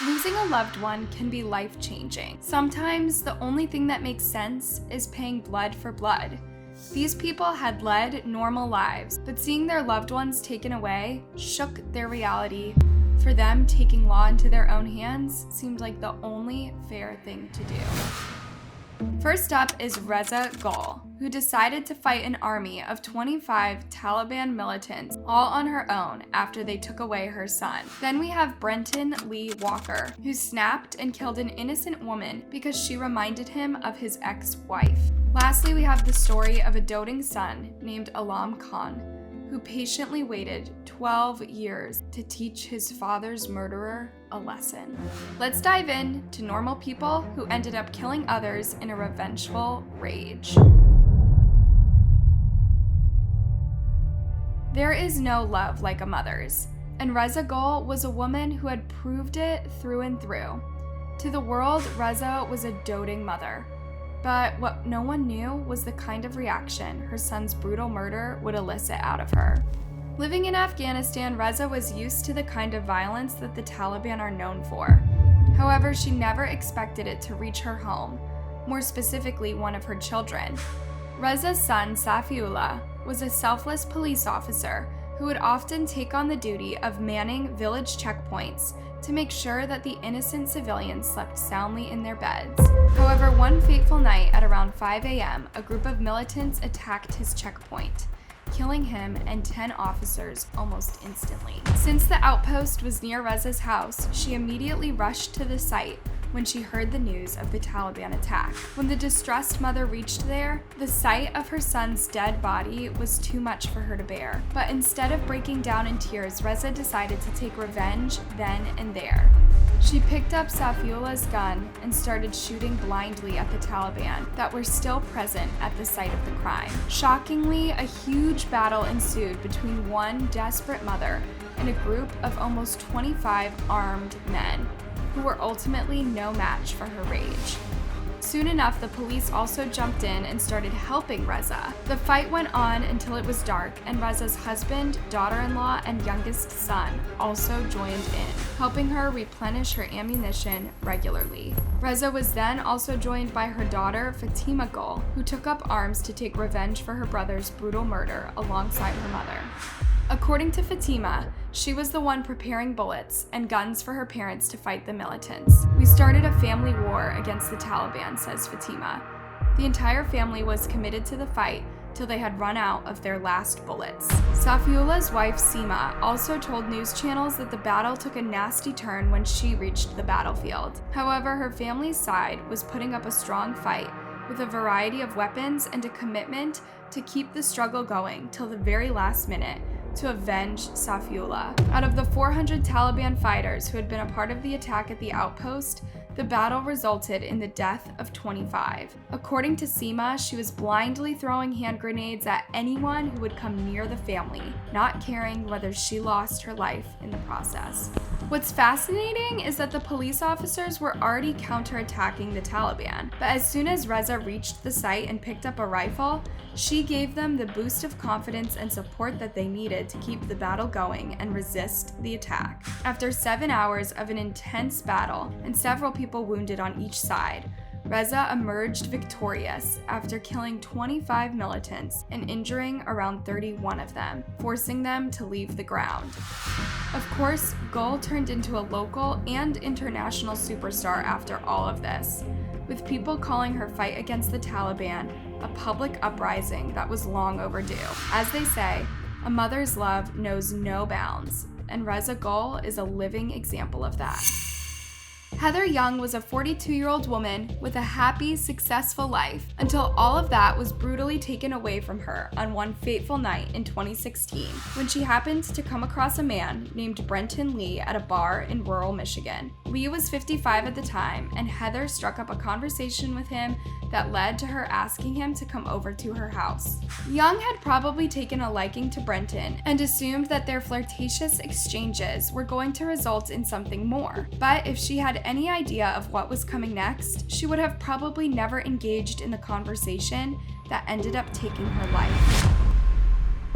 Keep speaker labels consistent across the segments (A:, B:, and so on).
A: Losing a loved one can be life-changing. Sometimes the only thing that makes sense is paying blood for blood. These people had led normal lives, but seeing their loved ones taken away shook their reality. For them, taking law into their own hands seemed like the only fair thing to do. First up is Reza Gul, who decided to fight an army of 25 Taliban militants all on her own after they took away her son. Then we have Brenton Lee Walker, who snapped and killed an innocent woman because she reminded him of his ex-wife. Lastly, we have the story of a doting son named Alam Khan, who patiently waited 12 years to teach his father's murderer a lesson. Let's dive in to normal people who ended up killing others in a revengeful rage. There is no love like a mother's, and Reza Gul was a woman who had proved it through and through. To the world, Reza was a doting mother. But what no one knew was the kind of reaction her son's brutal murder would elicit out of her. Living in Afghanistan, Reza was used to the kind of violence that the Taliban are known for. However, she never expected it to reach her home, more specifically one of her children. Reza's son, Safiullah, was a selfless police officer who would often take on the duty of manning village checkpoints to make sure that the innocent civilians slept soundly in their beds. However, one fateful night at around 5 a.m., a group of militants attacked his checkpoint, killing him and 10 officers almost instantly. Since the outpost was near Reza's house, she immediately rushed to the site when she heard the news of the Taliban attack. When the distressed mother reached there, the sight of her son's dead body was too much for her to bear. But instead of breaking down in tears, Reza decided to take revenge then and there. She picked up Safiullah's gun and started shooting blindly at the Taliban that were still present at the site of the crime. Shockingly, a huge battle ensued between one desperate mother and a group of almost 25 armed men, who were ultimately no match for her rage. Soon enough, the police also jumped in and started helping Reza. The fight went on until it was dark, and Reza's husband, daughter-in-law, and youngest son also joined in, helping her replenish her ammunition regularly. Reza was then also joined by her daughter, Fatima Gul, who took up arms to take revenge for her brother's brutal murder alongside her mother. According to Fatima, she was the one preparing bullets and guns for her parents to fight the militants. "We started a family war against the Taliban," says Fatima. The entire family was committed to the fight till they had run out of their last bullets. Safiullah's wife, Seema, also told news channels that the battle took a nasty turn when she reached the battlefield. However, her family's side was putting up a strong fight with a variety of weapons and a commitment to keep the struggle going till the very last minute, to avenge Safiullah. Out of the 400 Taliban fighters who had been a part of the attack at the outpost, the battle resulted in the death of 25. According to Seema, she was blindly throwing hand grenades at anyone who would come near the family, not caring whether she lost her life in the process. What's fascinating is that the police officers were already counterattacking the Taliban, but as soon as Reza reached the site and picked up a rifle, she gave them the boost of confidence and support that they needed to keep the battle going and resist the attack. After 7 hours of an intense battle and several people wounded on each side, Reza emerged victorious after killing 25 militants and injuring around 31 of them, forcing them to leave the ground. Of course, Gul turned into a local and international superstar after all of this, with people calling her fight against the Taliban a public uprising that was long overdue. As they say, a mother's love knows no bounds, and Reza Gul is a living example of that. Heather Young was a 42-year-old woman with a happy, successful life until all of that was brutally taken away from her on one fateful night in 2016 when she happened to come across a man named Brenton Lee at a bar in rural Michigan. Lee was 55 at the time, and Heather struck up a conversation with him that led to her asking him to come over to her house. Young had probably taken a liking to Brenton and assumed that their flirtatious exchanges were going to result in something more, but if she had any idea of what was coming next, she would have probably never engaged in the conversation that ended up taking her life.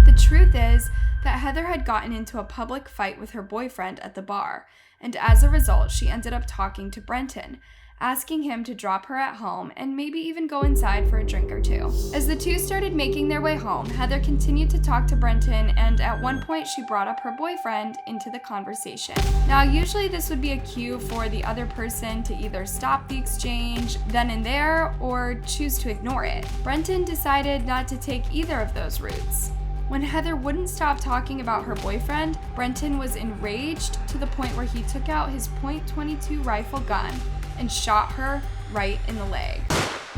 A: The truth is that Heather had gotten into a public fight with her boyfriend at the bar, and as a result, she ended up talking to Brenton, asking him to drop her at home and maybe even go inside for a drink or two. As the two started making their way home, Heather continued to talk to Brenton, and at one point she brought up her boyfriend into the conversation. Now, usually this would be a cue for the other person to either stop the exchange then and there or choose to ignore it. Brenton decided not to take either of those routes. When Heather wouldn't stop talking about her boyfriend, Brenton was enraged to the point where he took out his .22 rifle gun and shot her right in the leg.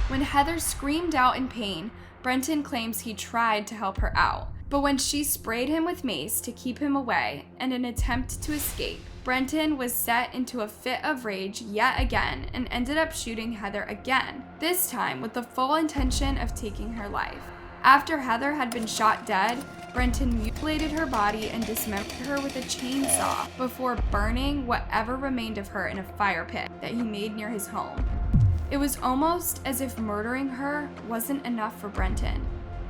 A: When Heather screamed out in pain, Brenton claims he tried to help her out. But when she sprayed him with mace to keep him away in an attempt to escape, Brenton was set into a fit of rage yet again and ended up shooting Heather again, this time with the full intention of taking her life. After Heather had been shot dead, Brenton mutilated her body and dismembered her with a chainsaw before burning whatever remained of her in a fire pit that he made near his home. It was almost as if murdering her wasn't enough for Brenton.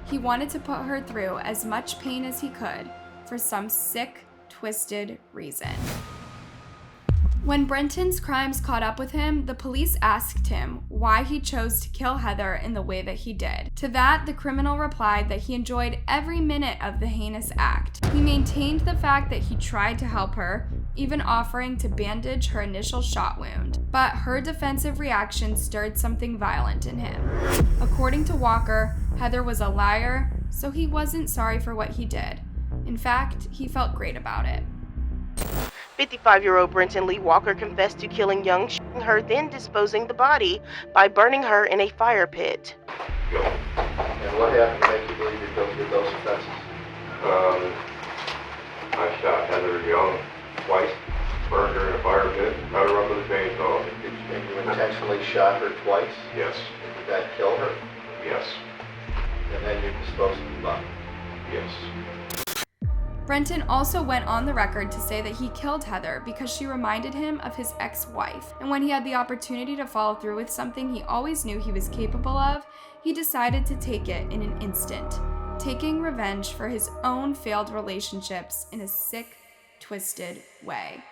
A: He wanted to put her through as much pain as he could for some sick, twisted reason. When Brenton's crimes caught up with him, the police asked him why he chose to kill Heather in the way that he did. To that, the criminal replied that he enjoyed every minute of the heinous act. He maintained the fact that he tried to help her, even offering to bandage her initial shot wound. But her defensive reaction stirred something violent in him. According to Walker, Heather was a liar, so he wasn't sorry for what he did. In fact, he felt great about it.
B: 55-year-old Brenton Lee Walker confessed to killing Young, shooting her, then disposing the body by burning her in a fire pit.
C: And what happened to make you believe you're guilty of those offenses?
D: I shot Heather Young twice, burned her in a fire pit, cut her up with a chainsaw.
C: And you intentionally shot her twice?
D: Yes.
C: Did that kill her?
D: Yes.
C: And then you disposed of the body?
D: Yes.
A: Brenton also went on the record to say that he killed Heather because she reminded him of his ex-wife, and when he had the opportunity to follow through with something he always knew he was capable of, he decided to take it in an instant, taking revenge for his own failed relationships in a sick, twisted way.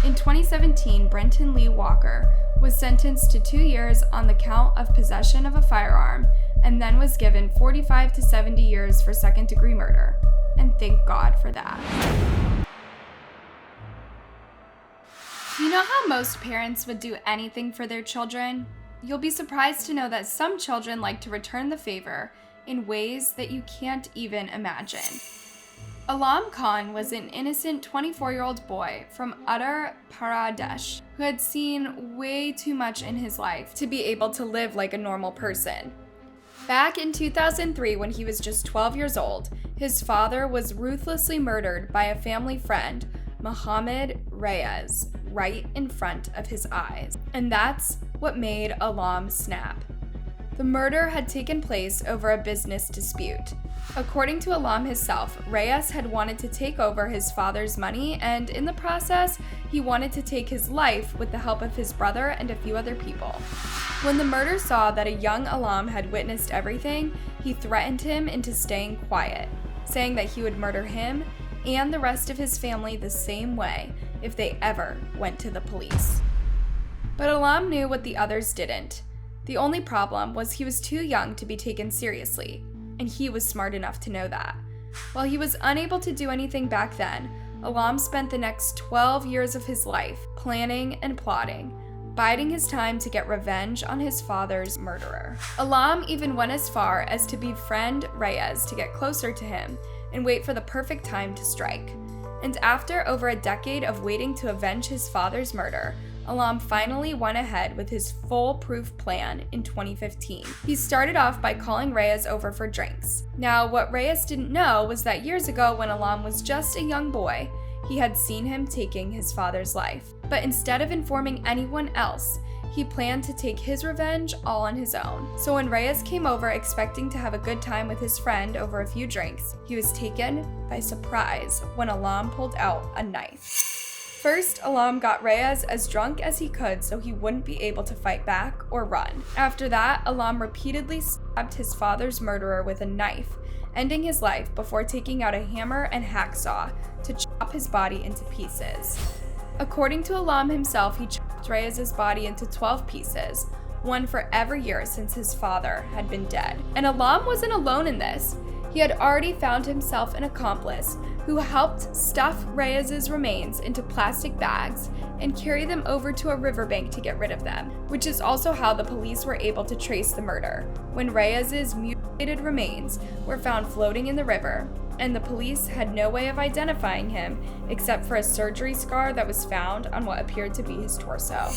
A: In 2017, Brenton Lee Walker was sentenced to 2 years on the count of possession of a firearm, and then was given 45 to 70 years for second-degree murder. And thank God for that. You know how most parents would do anything for their children? You'll be surprised to know that some children like to return the favor in ways that you can't even imagine. Alam Khan was an innocent 24-year-old boy from Uttar Pradesh who had seen way too much in his life to be able to live like a normal person. Back in 2003, when he was just 12 years old, his father was ruthlessly murdered by a family friend, Mohammed Reyes, right in front of his eyes. And that's what made Alam snap. The murder had taken place over a business dispute. According to Alam himself, Reyes had wanted to take over his father's money, and in the process, he wanted to take his life with the help of his brother and a few other people. When the murderer saw that a young Alam had witnessed everything, he threatened him into staying quiet, saying that he would murder him and the rest of his family the same way if they ever went to the police. But Alam knew what the others didn't. The only problem was he was too young to be taken seriously, and he was smart enough to know that. While he was unable to do anything back then, Alam spent the next 12 years of his life planning and plotting, biding his time to get revenge on his father's murderer. Alam even went as far as to befriend Reyes to get closer to him and wait for the perfect time to strike. And after over a decade of waiting to avenge his father's murder, Alam finally went ahead with his foolproof plan in 2015. He started off by calling Reyes over for drinks. Now, what Reyes didn't know was that years ago, when Alam was just a young boy, he had seen him taking his father's life. But instead of informing anyone else, he planned to take his revenge all on his own. So when Reyes came over expecting to have a good time with his friend over a few drinks, he was taken by surprise when Alam pulled out a knife. First, Alam got Reyes as drunk as he could so he wouldn't be able to fight back or run. After that, Alam repeatedly stabbed his father's murderer with a knife, ending his life before taking out a hammer and hacksaw to chop his body into pieces. According to Alam himself, he chopped Reyes's body into 12 pieces, one for every year since his father had been dead. And Alam wasn't alone in this. He had already found himself an accomplice who helped stuff Reyes's remains into plastic bags and carry them over to a riverbank to get rid of them, which is also how the police were able to trace the murder, when Reyes's mutilated remains were found floating in the river, and the police had no way of identifying him except for a surgery scar that was found on what appeared to be his torso.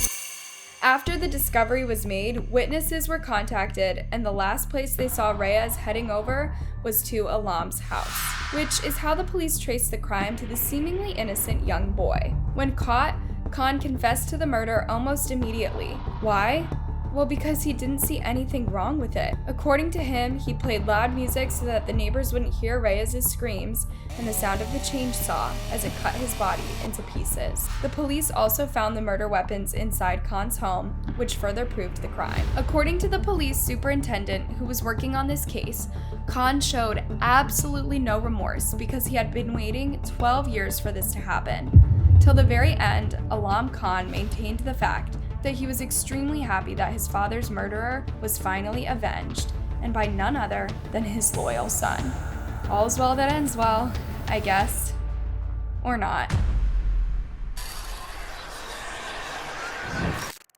A: After the discovery was made, witnesses were contacted, and the last place they saw Reyes heading over was to Alam's house, which is how the police traced the crime to the seemingly innocent young boy. When caught, Khan confessed to the murder almost immediately. Why? Well, because he didn't see anything wrong with it. According to him, he played loud music so that the neighbors wouldn't hear Reyes's screams and the sound of the chainsaw as it cut his body into pieces. The police also found the murder weapons inside Khan's home, which further proved the crime. According to the police superintendent who was working on this case, Khan showed absolutely no remorse because he had been waiting 12 years for this to happen. Till the very end, Alam Khan maintained the fact that he was extremely happy that his father's murderer was finally avenged, and by none other than his loyal son. All's well that ends well, I guess. Or not.